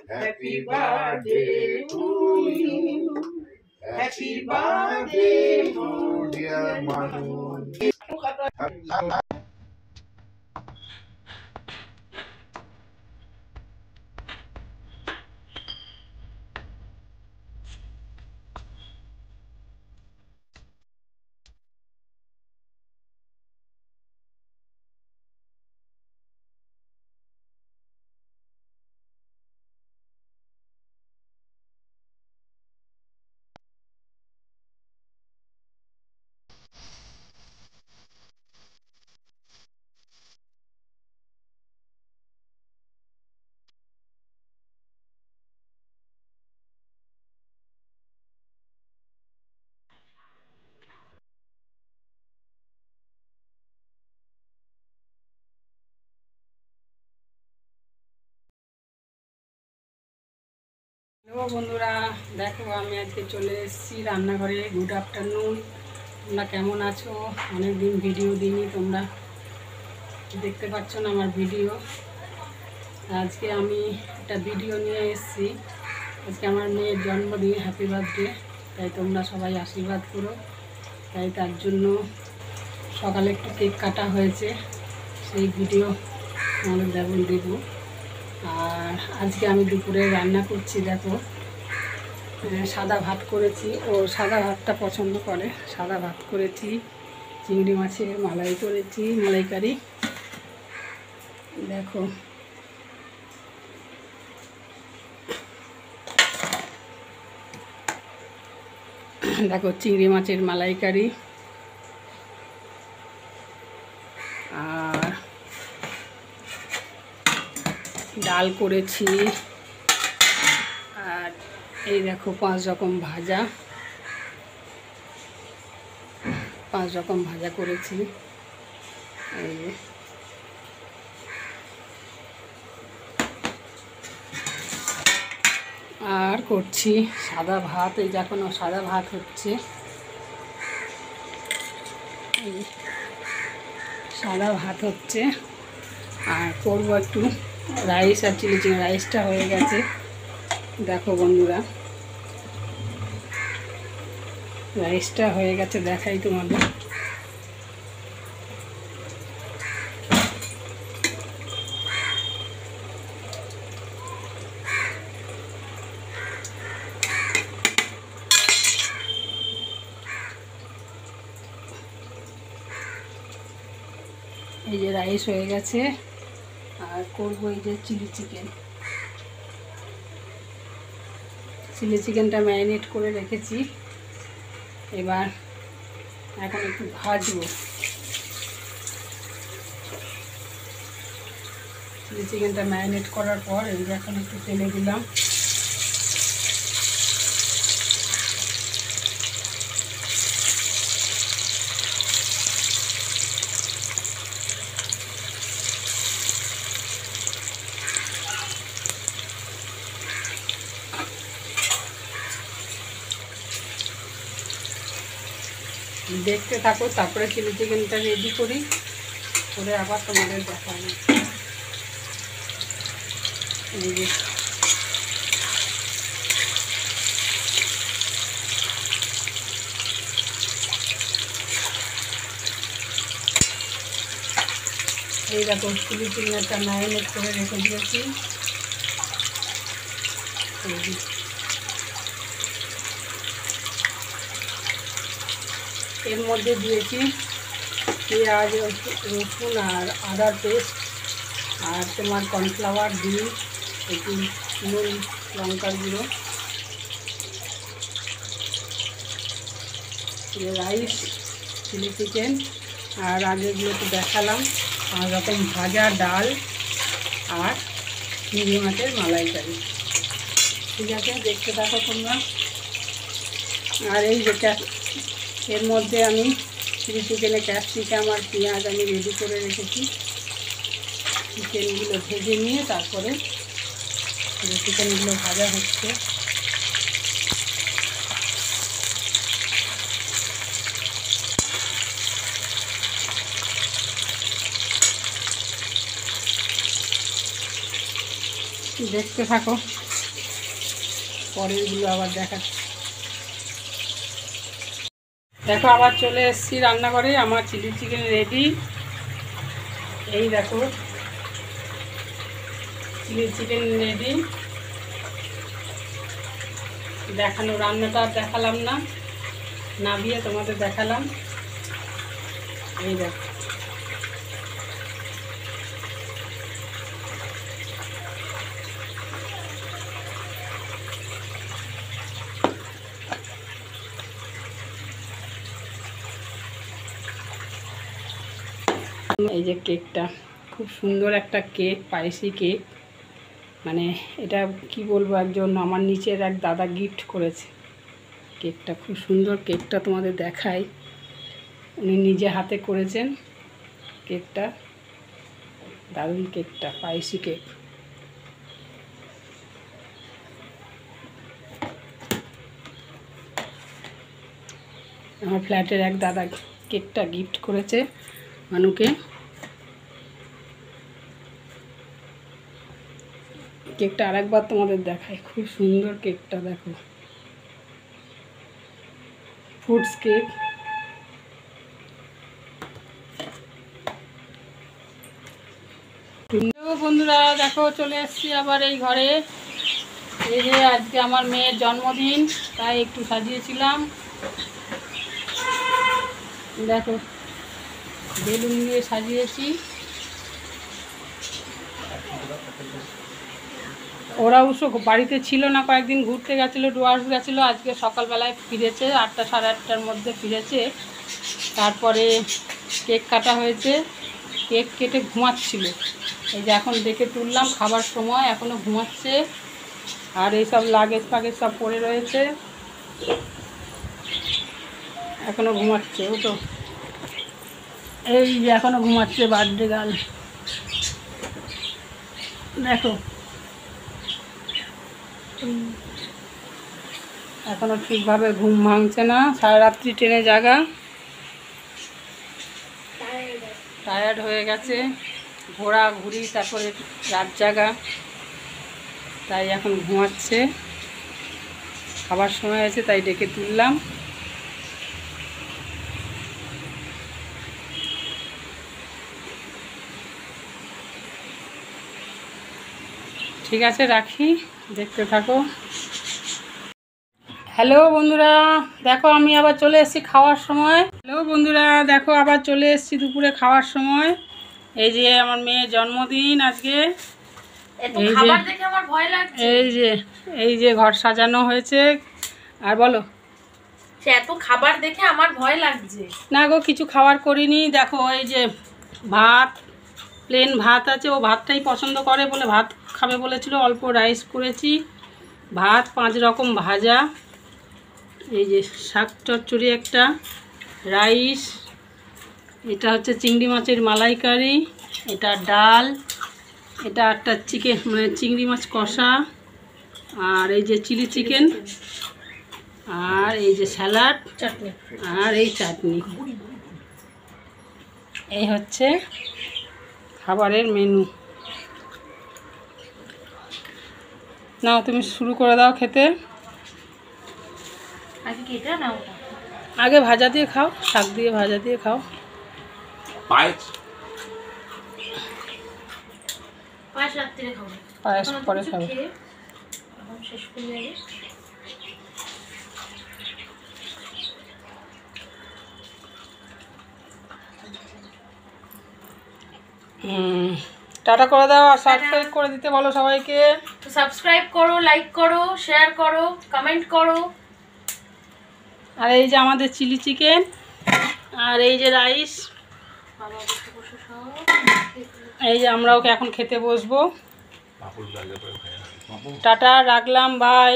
Happy birthday to you. Happy birthday to dear Manu. Hello বন্ধুরা, দেখো আমি আজকে চলে এসেছি রান্নাঘরে। Good afternoon. তোমরা কেমন আছো? অনেক দিন ভিডিও দিইনি, তোমরা দেখতে পাচ্ছ না আমার ভিডিও। আজকে আমি একটা ভিডিও নিয়ে এসেছি। আজকে আমার মেয়ের জন্মদিন, হ্যাপি বার্থডে। তাই তোমরা সবাই আশীর্বাদ করো। তাই তার জন্য সকালে একটু কেক কাটা হয়েছে, সেই ভিডিও আমাদের দেবো। আর আজকে আমি দুপুরে রান্না করছি। দেখো, সাদা ভাত করেছি, ও সাদা ভাতটা পছন্দ করে। সাদা ভাত করেছি, চিংড়ি মাছের মালাই করেছি, মালাইকারি। দেখো, দেখো চিংড়ি মাছের মালাইকারি। আর ডাল করেছি। আর এই দেখো 5 রকম ভাজা, 5 রকম ভাজা করেছি। এই আর করছি সাদা ভাত। এই যে এখনও সাদা ভাত হচ্ছে। এই সাদা ভাত হচ্ছে। আর করবো একটু রাইস আর চিলি চিকেন। রাইসটা হয়ে গেছে। দেখো বন্ধুরা, রাইসটা হয়ে গেছে, দেখাই তোমাদের। এই যে রাইস হয়ে গেছে। আর করবো এই যে চিলি চিকেন। চিলি চিকেনটা ম্যারিনেট করে রেখেছি। এবার এখন একটু ভাজবো। চিলি চিকেনটা ম্যারিনেট করার পর এই যে এখন একটু তেলে দিলাম। দেখতে থাকো, তারপরে চিলি চিকেনটা রেডি করি, করে আবার তোমাদের দেখাবো। এই যে এই দেখো চিলি চিকেনটা ম্যারিনেট করে রেখে দিয়েছি। এর মধ্যে দিয়েছি পেঁয়াজ, রসুন আর আদার পেস্ট, আর তোমার কর্নফ্লাওয়ার, ডিম, একটু নুন, লঙ্কার গুঁড়ো, রাইস, চিলি চিকেন, আর আগেগুলো তো দেখালাম। 5 রকম ভাজা, ডাল আর চিংড়ি মাছের মালাইকারি। ঠিক আছে, দেখতে থাকো তোমরা। আর এই যেটা এর মধ্যে আমি চিলি চিকেনে ক্যাপসিকাম আর পেঁয়াজ আমি রেডি করে রেখেছি। চিকেনগুলো ভেজে নিয়ে তারপরে চিকেনগুলো ভাজা হচ্ছে। দেখতে থাকো। পরেরগুলো আবার দেখাচ্ছি। দেখো আবার চলে এসেছি রান্নাঘরে, আমার চিলি চিকেন রেডি। এই দেখো চিলি চিকেন রেডি। দেখানো রান্নাটা আর দেখালাম না, নামিয়ে তোমাদের দেখালাম। এই দেখো এই যে কেকটা, খুব সুন্দর একটা কেক, স্পাইসি কেক। মানে এটা কি বলবো, একজন আমার নিচের এক দাদা গিফট করেছে কেকটা। খুব সুন্দর কেকটা, তোমাদের দেখাই। উনি নিজে হাতে করেছেন কেকটা, দারুণ কেকটা, স্পাইসি কেক। আমার ফ্ল্যাটের এক দাদা কেকটা গিফট করেছে মানুকে। কেকটা আরেকবার তোমাদের দেখাই, খুব সুন্দর কেকটা। দেখো ফ্রুটস কেক। বন্ধুরা দেখো চলে এসেছি আবার এই ঘরে। এই যে আজকে আমার মেয়ের জন্মদিন, তাই একটু সাজিয়েছিলাম। দেখো বেলুন দিয়ে সাজিয়েছি। ওরা অবশ্য বাড়িতে ছিল না, কয়েকদিন ঘুরতে গেছিলো, ডুয়ার্স গেছিলো। আজকে সকালবেলায় ফিরেছে, 8টা সাড়ে 8টার মধ্যে ফিরেছে। তারপরে কেক কাটা হয়েছে, কেক কেটে ঘুমাচ্ছিল। এই যে এখন ডেকে তুললাম, খাবার সময়, এখনও ঘুমাচ্ছে। আর এইসব লাগেজ ফাগেজ সব পড়ে রয়েছে, এখনও ঘুমাচ্ছে। ও তো এই যে এখনও ঘুমাচ্ছে বার্থডে গার্ল। দেখো এখনও ঠিকভাবে ঘুম ভাঙছে না, সারা রাত্রি ট্রেনে জাগা, টায়ার্ড হয়ে গেছে, ঘোরাঘুরি, তারপরে রাত জাগা, তাই এখন ঘুমাচ্ছে। খাবার সময় আছে, তাই ডেকে তুললাম। ঠিক আছে, রাখি, দেখতে থাকো। হ্যালো বন্ধুরা, দেখো আমি আবার চলে এসেছি খাওয়ার সময়। হ্যালো বন্ধুরা, দেখো আবার চলে এসেছি দুপুরে খাওয়ার সময়। এই যে আমার মেয়ের জন্মদিন আজকে। এই যে ঘর সাজানো হয়েছে। আর বলো, এত খাবার দেখে আমার ভয় লাগছে। না গো, কিছু খাবার করিনি। দেখো এই যে ভাত, প্লেন ভাত আছে, ও ভাতটাই পছন্দ করে বলে ভাত খাবে বলেছিল, অল্প রাইস করেছি। ভাত, 5 রকম ভাজা, এই যে শাক চচ্চড়ি একটা, রাইস, এটা হচ্ছে চিংড়ি মাছের মালাইকারি, এটা ডাল, এটা একটা চিকেন মানে চিংড়ি মাছ কষা, আর এই যে চিলি চিকেন, আর এই যে স্যালাড, চাটনি, আর এই চাটনি। এই হচ্ছে খাবারের মেনু। নাও তুমি শুরু করে দাও খেতে। আগে কেটে নাও, আগে ভাজা দিয়ে খাও, শাক দিয়ে ভাজা দিয়ে খাও। পায়েস রাত্রে খাবো, পায়েস পরে খাবে। শেষ করে যাবে। টাটা করে দাও, আর সাবস্ক্রাইব করে দিতে বলো সবাইকে। তো সাবস্ক্রাইব করো, লাইক করো, শেয়ার করো, কমেন্ট করো। আর এই যে আমাদের চিলি চিকেন, আর এই যে রাইস, এই যে আমরা ওকে এখন খেতে বসবো। টাটা, রাখলাম, বাই।